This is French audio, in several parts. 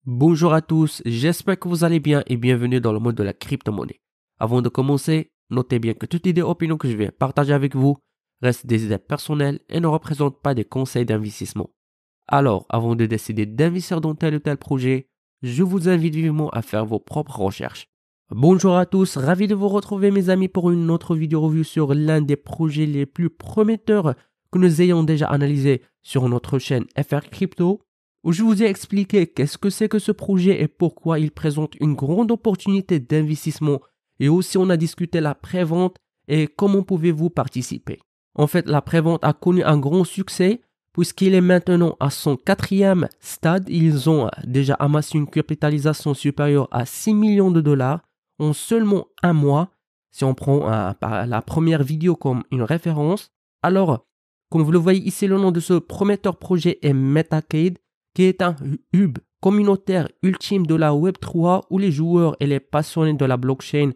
Bonjour à tous, j'espère que vous allez bien et bienvenue dans le monde de la crypto-monnaie. Avant de commencer, notez bien que toute idée ou opinion que je vais partager avec vous reste des idées personnelles et ne représente pas des conseils d'investissement. Alors, avant de décider d'investir dans tel ou tel projet, je vous invite vivement à faire vos propres recherches. Bonjour à tous, ravi de vous retrouver mes amis pour une autre vidéo review sur l'un des projets les plus prometteurs que nous ayons déjà analysé sur notre chaîne FR Crypto, où je vous ai expliqué qu'est-ce que c'est que ce projet et pourquoi il présente une grande opportunité d'investissement, et aussi on a discuté la prévente et comment pouvez-vous participer. En fait, la prévente a connu un grand succès puisqu'il est maintenant à son 4e stade. Ils ont déjà amassé une capitalisation supérieure à 6 millions de dollars en seulement un mois, si on prend la première vidéo comme une référence. Alors, comme vous le voyez ici, le nom de ce prometteur projet est Metacade, qui est un hub communautaire ultime de la Web3 où les joueurs et les passionnés de la blockchain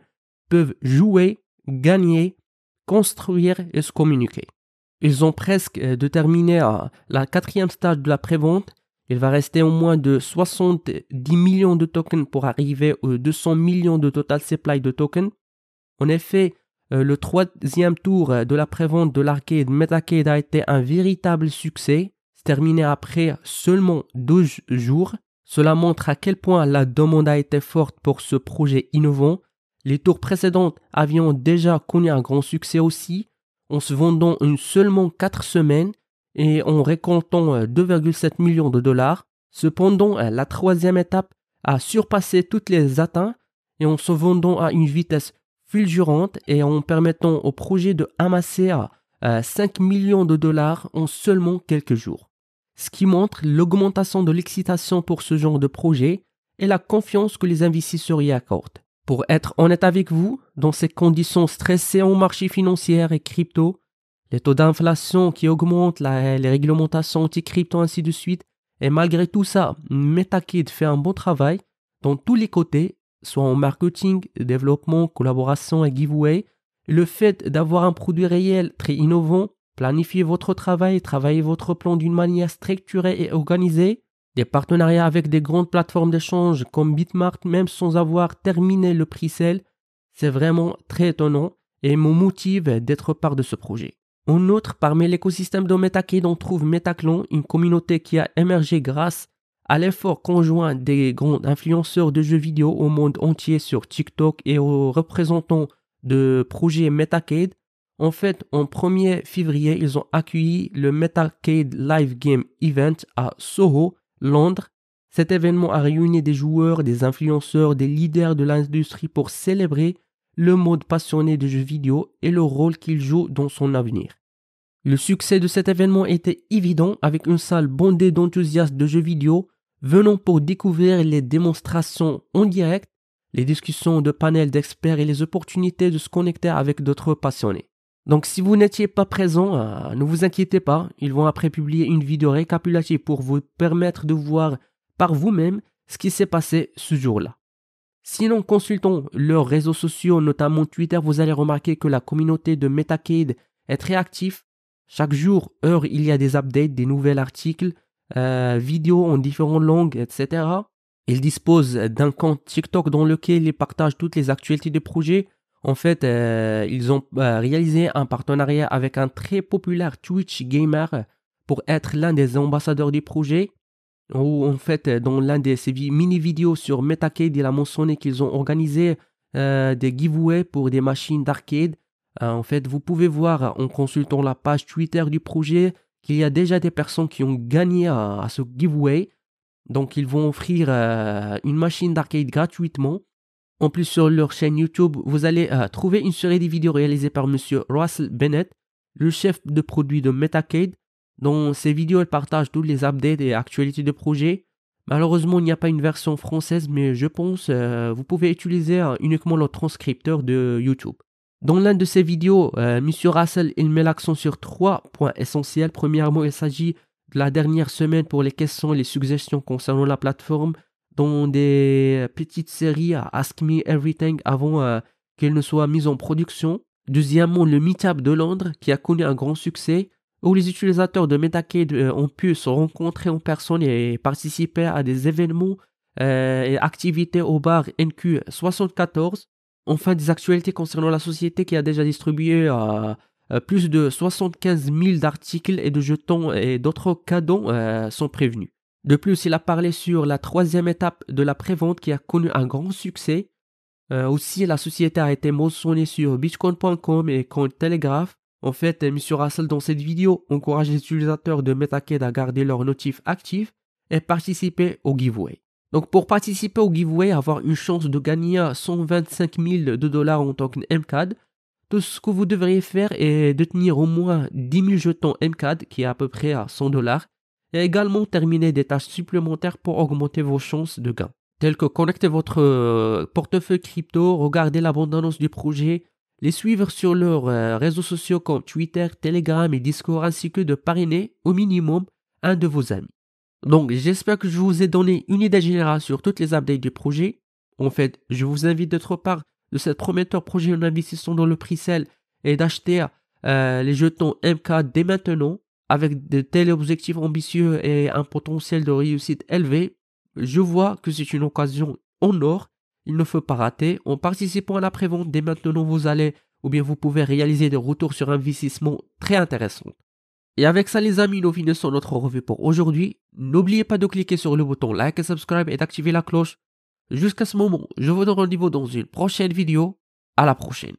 peuvent jouer, gagner, construire et se communiquer. Ils ont presque terminé la 4e stade de la prévente. Il va rester au moins de 70 millions de tokens pour arriver aux 200 millions de total supply de tokens. En effet, le 3e tour de la prévente de l'arcade Metacade a été un véritable succès, terminé après seulement 12 jours. Cela montre à quel point la demande a été forte pour ce projet innovant. Les tours précédentes avaient déjà connu un grand succès aussi, en se vendant en seulement 4 semaines et en récoltant 2,7 millions de dollars. Cependant, la 3e étape a surpassé toutes les atteintes et en se vendant à une vitesse fulgurante et en permettant au projet de amasser 5 millions de dollars en seulement quelques jours. Ce qui montre l'augmentation de l'excitation pour ce genre de projet et la confiance que les investisseurs y accordent. Pour être honnête avec vous, dans ces conditions stressées en marché financier et crypto, les taux d'inflation qui augmentent, les réglementations anti-crypto, ainsi de suite, et malgré tout ça, Metacade fait un bon travail dans tous les côtés, soit en marketing, développement, collaboration et giveaway. Le fait d'avoir un produit réel très innovant, planifier votre travail, travailler votre plan d'une manière structurée et organisée, des partenariats avec des grandes plateformes d'échange comme Bitmart, même sans avoir terminé le pre-sale, c'est vraiment très étonnant et me motive d'être part de ce projet. En outre, parmi l'écosystème de Metacade, on trouve Metaclan, une communauté qui a émergé grâce à l'effort conjoint des grands influenceurs de jeux vidéo au monde entier sur TikTok et aux représentants de projets Metacade. En fait, en 1er février, ils ont accueilli le Metacade Live Game Event à Soho, Londres. Cet événement a réuni des joueurs, des influenceurs, des leaders de l'industrie pour célébrer le monde passionné de jeux vidéo et le rôle qu'il joue dans son avenir. Le succès de cet événement était évident avec une salle bondée d'enthousiastes de jeux vidéo venant pour découvrir les démonstrations en direct, les discussions de panels d'experts et les opportunités de se connecter avec d'autres passionnés. Donc si vous n'étiez pas présent, ne vous inquiétez pas, ils vont après publier une vidéo récapitulative pour vous permettre de voir par vous-même ce qui s'est passé ce jour-là. Sinon, consultons leurs réseaux sociaux, notamment Twitter, vous allez remarquer que la communauté de Metacade est très active. Chaque jour, heure, il y a des updates, des nouveaux articles, vidéos en différentes langues, etc. Ils disposent d'un compte TikTok dans lequel ils partagent toutes les actualités du projet. En fait, ils ont réalisé un partenariat avec un très populaire Twitch gamer pour être l'un des ambassadeurs du projet. Où, en fait, dans l'un de ces mini-vidéos sur Metacade, il a mentionné qu'ils ont organisé des giveaways pour des machines d'arcade. En fait, vous pouvez voir en consultant la page Twitter du projet qu'il y a déjà des personnes qui ont gagné à ce giveaway. Donc, ils vont offrir une machine d'arcade gratuitement. En plus, sur leur chaîne YouTube, vous allez trouver une série de vidéos réalisées par Monsieur Russell Bennett, le chef de produit de Metacade. Dans ces vidéos, il partage tous les updates et actualités de projet. Malheureusement, il n'y a pas une version française, mais je pense vous pouvez utiliser uniquement le transcripteur de YouTube. Dans l'un de ces vidéos, Monsieur Russell il met l'accent sur 3 points essentiels. Premièrement, il s'agit de la dernière semaine pour les questions et les suggestions concernant la plateforme, dans des petites séries à Ask Me Everything avant qu'elle ne soit mise en production. Deuxièmement, le Meetup de Londres qui a connu un grand succès où les utilisateurs de Metacade ont pu se rencontrer en personne et participer à des événements et activités au bar NQ74. Enfin, des actualités concernant la société qui a déjà distribué plus de 75 000 d'articles et de jetons et d'autres cadeaux sont prévenus. De plus, il a parlé sur la troisième étape de la prévente qui a connu un grand succès. Aussi, la société a été mentionnée sur bitcoin.com et Cointelegraph. En fait, M. Russell, dans cette vidéo, encourage les utilisateurs de Metacade à garder leurs notifs actifs et participer au giveaway. Donc, pour participer au giveaway, avoir une chance de gagner 125 000 $ en token MCAD, tout ce que vous devriez faire est détenir au moins 10 000 jetons MCAD, qui est à peu près à 100 $, et également terminer des tâches supplémentaires pour augmenter vos chances de gain, telles que connecter votre portefeuille crypto, regarder la bande-annonce du projet, les suivre sur leurs réseaux sociaux comme Twitter, Telegram et Discord, ainsi que de parrainer au minimum un de vos amis. Donc j'espère que je vous ai donné une idée générale sur toutes les updates du projet. En fait, je vous invite d'autre part de ce prometteur projet en investissant dans le pre-sale et d'acheter les jetons MK dès maintenant avec de tels objectifs ambitieux et un potentiel de réussite élevé. Je vois que c'est une occasion en or, il ne faut pas rater. En participant à la prévente dès maintenant, vous pouvez réaliser des retours sur investissement très intéressants. Et avec ça les amis, nous finissons notre revue pour aujourd'hui. N'oubliez pas de cliquer sur le bouton like et subscribe et d'activer la cloche. Jusqu'à ce moment, je vous donne rendez-vous dans une prochaine vidéo. À la prochaine.